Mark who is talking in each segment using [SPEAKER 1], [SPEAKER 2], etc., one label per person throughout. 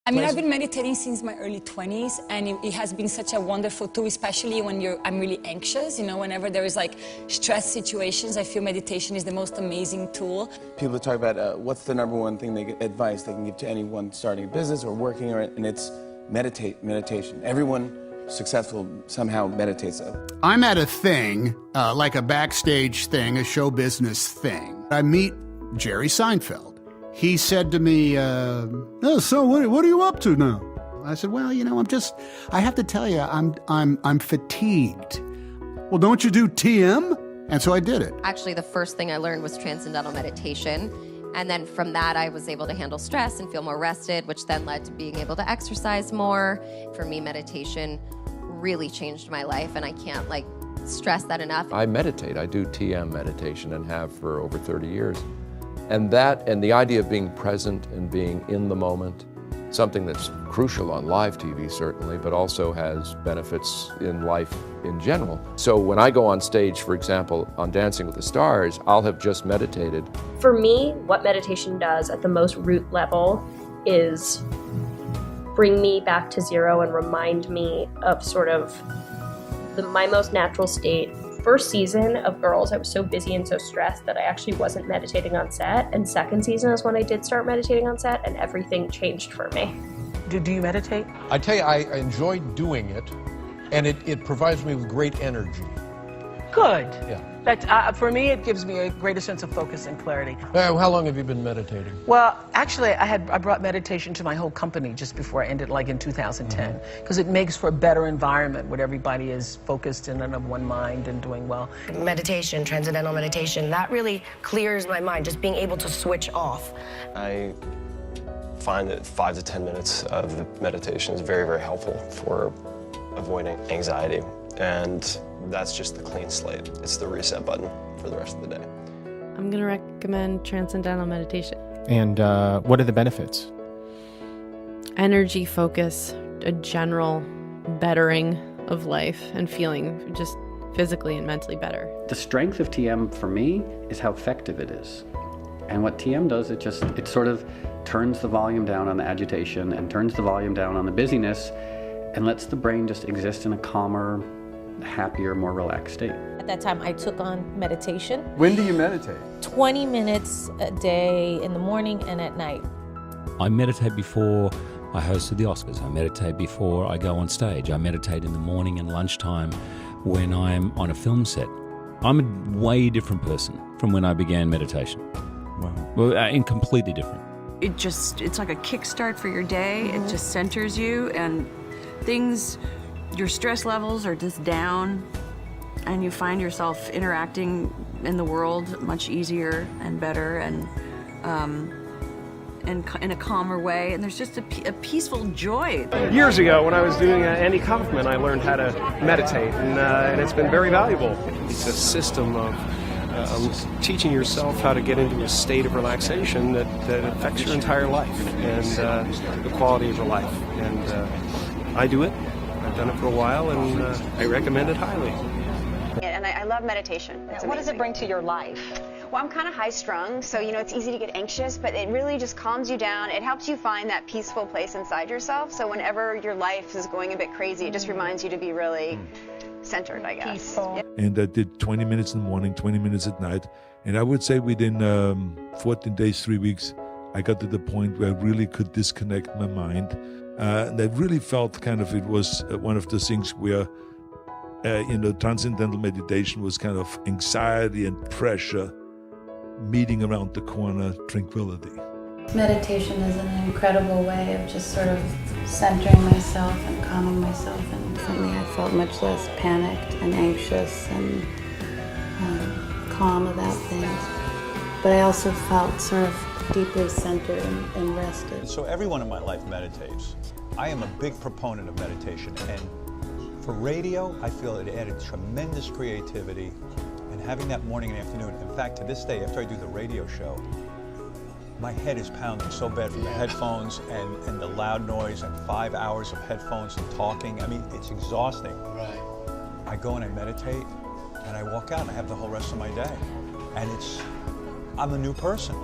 [SPEAKER 1] I mean, I've been meditating since my early 20s, and it has been such a wonderful tool, especially when I'm really anxious. You know, whenever there is like stress situations, I feel meditation is the most amazing tool.
[SPEAKER 2] People talk about what's the number one thing advice they can give to anyone starting a business or working, and it's meditation. Everyone successful somehow meditates.
[SPEAKER 3] I'm at a thing, like a backstage thing, a show business thing. I meet Jerry Seinfeld. He said to me, oh, so what are you up to now? I said, well, you know, I have to tell you, I'm fatigued. Well, don't you do TM? And so I did it.
[SPEAKER 4] Actually, the first thing I learned was transcendental meditation. And then from that, I was able to handle stress and feel more rested, which then led to being able to exercise more. For me, meditation really changed my life, and I can't stress that enough.
[SPEAKER 5] I meditate. I do TM meditation and have for over 30 years. And the idea of being present and being in the moment, something that's crucial on live TV certainly, but also has benefits in life in general. So when I go on stage, for example, on Dancing with the Stars, I'll have just meditated.
[SPEAKER 6] For me, what meditation does at the most root level is bring me back to zero and remind me of sort of my most natural state. First season of Girls, I was so busy and so stressed that I actually wasn't meditating on set. And second season is when I did start meditating on set, and everything changed for me.
[SPEAKER 7] Do you meditate?
[SPEAKER 8] I tell you, I enjoy doing it, and it provides me with great energy.
[SPEAKER 7] Good.
[SPEAKER 8] Yeah.
[SPEAKER 7] That, for me, it gives me a greater sense of focus and clarity.
[SPEAKER 8] How long have you been meditating?
[SPEAKER 7] Well, actually, I brought meditation to my whole company just before I ended, in 2010, because it makes for a better environment where everybody is focused and of one mind and doing well.
[SPEAKER 9] Meditation, transcendental meditation, that really clears my mind, just being able to switch off.
[SPEAKER 10] I find that 5 to 10 minutes of meditation is very, very helpful for avoiding anxiety. And that's just the clean slate. It's the reset button for the rest of the day.
[SPEAKER 11] I'm going to recommend transcendental meditation.
[SPEAKER 12] And what are the benefits?
[SPEAKER 11] Energy, focus, a general bettering of life, and feeling just physically and mentally better.
[SPEAKER 13] The strength of TM for me is how effective it is. And what TM does, it sort of turns the volume down on the agitation and turns the volume down on the busyness and lets the brain just exist in a calmer, happier, more relaxed state.
[SPEAKER 14] At that time, I took on meditation.
[SPEAKER 15] When do you meditate?
[SPEAKER 14] 20 minutes a day in the morning and at night.
[SPEAKER 16] I meditate before I hosted the Oscars. I meditate before I go on stage. I meditate in the morning and lunchtime when I'm on a film set. I'm a way different person from when I began meditation. Wow. Well, and completely different.
[SPEAKER 17] It's like a kickstart for your day. It just centers you, and your stress levels are just down, and you find yourself interacting in the world much easier and better, and in a calmer way, and there's just a peaceful joy.
[SPEAKER 18] Years ago, when I was doing Andy Kaufman, I learned how to meditate, and it's been very valuable. It's a system of teaching yourself how to get into a state of relaxation that affects your entire life and the quality of your life. And I do it. I've done it for a while, and I recommend it highly.
[SPEAKER 19] And I love meditation.
[SPEAKER 20] What does it bring to your life?
[SPEAKER 19] Well, I'm kind of high-strung, so it's easy to get anxious, but it really just calms you down. It helps you find that peaceful place inside yourself, so whenever your life is going a bit crazy, it just reminds you to be really centered, I guess.
[SPEAKER 20] Peaceful.
[SPEAKER 19] Yeah.
[SPEAKER 3] And I did 20 minutes in the morning, 20 minutes at night, and I would say within 14 days, 3 weeks, I got to the point where I really could disconnect my mind. And I really felt it was one of the things where, transcendental meditation was kind of anxiety and pressure meeting around the corner, tranquility.
[SPEAKER 6] Meditation is an incredible way of just sort of centering myself and calming myself. And for me, I felt much less panicked and anxious and calm about things. But I also felt sort of deeply centered and rested.
[SPEAKER 9] So everyone in my life meditates. I am a big proponent of meditation, and for radio, I feel it added tremendous creativity, and having that morning and afternoon. In fact, to this day, after I do the radio show, my head is pounding so bad from the headphones and the loud noise and 5 hours of headphones and talking. I mean, it's exhausting. Right. I go and I meditate, and I walk out and I have the whole rest of my day. And I'm a new person.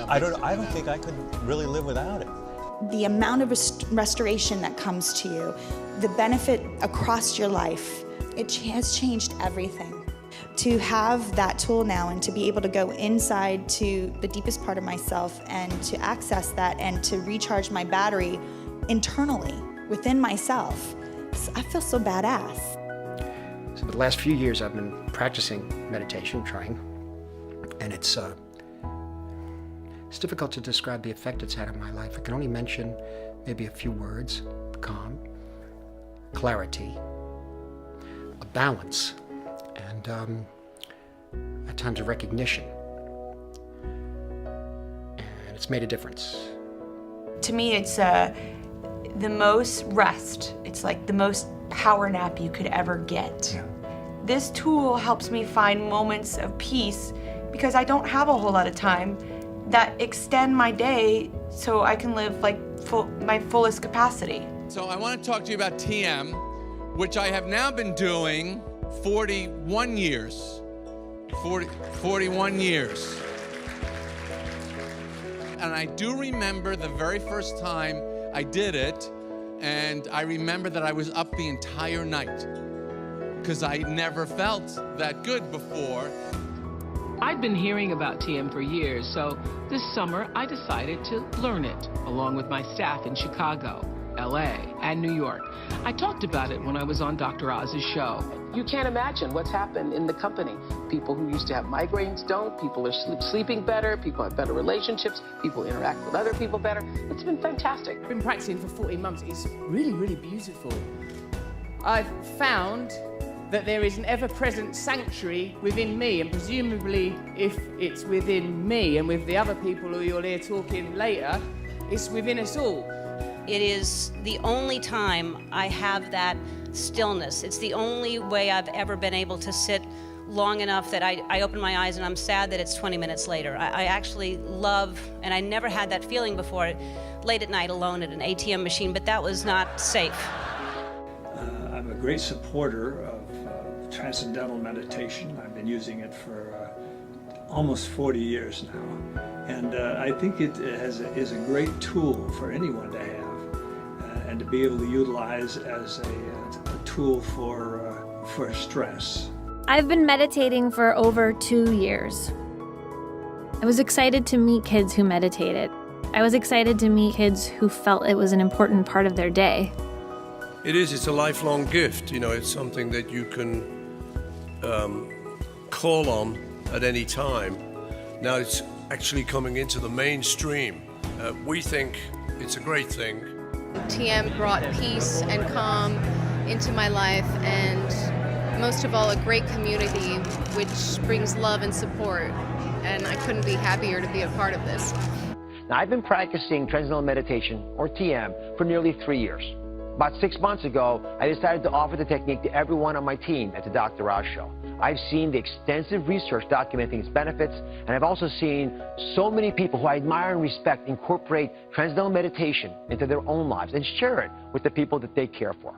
[SPEAKER 9] I don't think I could really live without it.
[SPEAKER 15] the amount of restoration that comes to you, the benefit across your life, it has changed everything. To have that tool now and to be able to go inside to the deepest part of myself and to access that and to recharge my battery internally within myself, I feel so badass.
[SPEAKER 20] So the last few years I've been practicing meditation, trying, and it's difficult to describe the effect it's had on my life. I can only mention maybe a few words: calm, clarity, a balance, and at times a recognition. And it's made a difference.
[SPEAKER 21] To me, it's the most rest. It's like the most power nap you could ever get.
[SPEAKER 20] Yeah.
[SPEAKER 21] This tool helps me find moments of peace because I don't have a whole lot of time that extend my day so I can live like my fullest capacity.
[SPEAKER 22] So I want to talk to you about TM, which I have now been doing 41 years. 41 years. And I do remember the very first time I did it, and I remember that I was up the entire night because I never felt that good before.
[SPEAKER 7] I'd been hearing about TM for years, so this summer I decided to learn it, along with my staff in Chicago, LA, and New York. I talked about it when I was on Dr. Oz's show. You can't imagine what's happened in the company. People who used to have migraines don't, people are sleeping better, people have better relationships, people interact with other people better. It's been fantastic.
[SPEAKER 23] I've been practicing for 14 months. It's really, really beautiful. I've found that there is an ever-present sanctuary within me, and presumably if it's within me and with the other people who you'll hear talking later, it's within us all.
[SPEAKER 24] It is the only time I have that stillness. It's the only way I've ever been able to sit long enough that I open my eyes and I'm sad that it's 20 minutes later. I actually love, and I never had that feeling before, late at night alone at an ATM machine, but that was not safe.
[SPEAKER 25] I'm a great supporter of transcendental meditation. I've been using it for almost 40 years now. And I think it is a great tool for anyone to have and to be able to utilize as a tool for stress.
[SPEAKER 26] I've been meditating for over 2 years. I was excited to meet kids who meditated. I was excited to meet kids who felt it was an important part of their day.
[SPEAKER 27] It's a lifelong gift. You know, it's something that you can call on at any time. Now it's actually coming into the mainstream. We think it's a great thing.
[SPEAKER 28] TM brought peace and calm into my life, and most of all, a great community which brings love and support, and I couldn't be happier to be a part of this.
[SPEAKER 29] Now, I've been practicing transcendental meditation, or TM, for nearly 3 years. About 6 months ago, I decided to offer the technique to everyone on my team at the Dr. Oz Show. I've seen the extensive research documenting its benefits, and I've also seen so many people who I admire and respect incorporate transcendental meditation into their own lives and share it with the people that they care for.